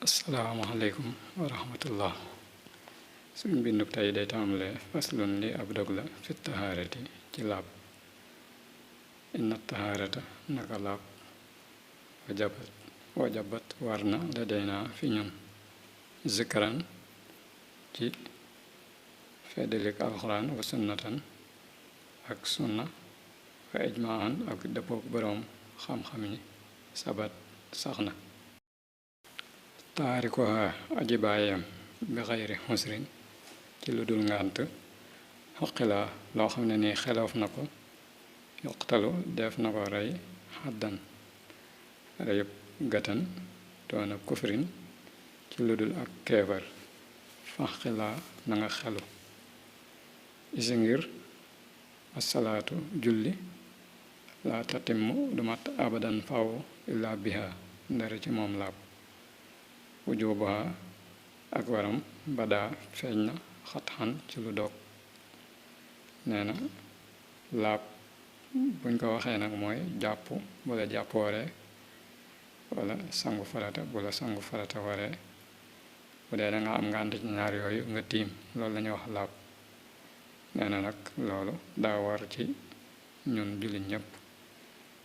asalaamaaleykum wa rahmatullah. suñ bindub tey day tàmbalee faslun li ab dog la fi tahaarati ci laab. inna tahaarata naka laab wajabat war na la day naa fi ñun zikran ci feddalik alxuraan wa sunnatan ak sunna wa ijmaan ak dëppook boroom xam-xam yi sabat sax na. taarikuha aji bàyyam bi xayri xusrin ci lu dul ngànt xoqilaa loo xam ne nii xeloof na ko yuqtalu def na ko rey xaddan reyub gatan doona kufrin ci lu dul ak keefar faxilaa na nga xelu isi ngir asalaatu julli laa tatimmu du mat abadan faw illaa biha ndara ci moom laab wujubuha ak waram badaa feeñ na xatxan ci lu dog nee na laab buñ ko waxee nag mooy jàpp bu la jàpp waree wala sangu farata bu la sangu farata waree bu dee danga am ngànt ci ñaar yooyu nga tiim loolu la ñuy wax laab nee na nag loolu daa war ci ñun jullit ñépp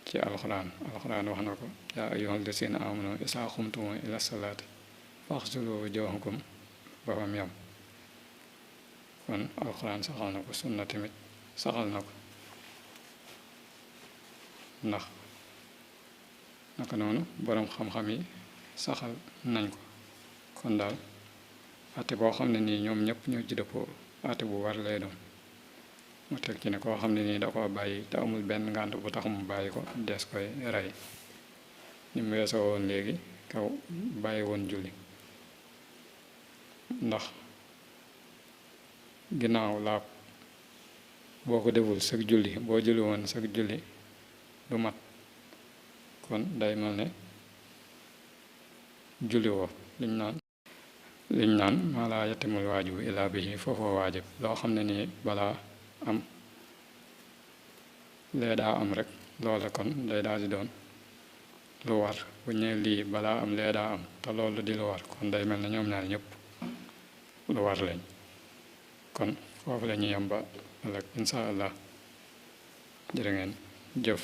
ci alxuraan wax na ko yaa ayyuhal lazina aamanu izaa qumtum ila salaati faxsilu wujuuhakum ba fam yam kon alxuraan saxal na ko sunna tamit saxal na ko ndax naka noonu boroom xam-xam yi saxal nañ ko kon daal àtte boo xam ne nii ñoom ñëpp ñoo ci dëppoo àtte bu war lay doon mu teg ci ne koo xam ne nii da ko bàyyi te amul benn ngànt bu tax mu bàyyi ko des koy rey ni mu weesoo woon léegi kaw bàyyi woon julli ndax ginnaaw laab boo ko deful sag julli boo julli woon sag julli du mat kon day mel ne julli woo liñ naan maa laa yatimul waajibu illaa bihi foofoo waajib loo xam ne nii balaa am lee daa am rek loola kon day daal di doon lu war bu ñëwee lii balaa am lee daa am te loolu di lu war kon day mel ne ñoom ñaar ñëpp lu war lañ kon foofu la ñuy yem ba ëllëg insha allah jërë ngeen jëf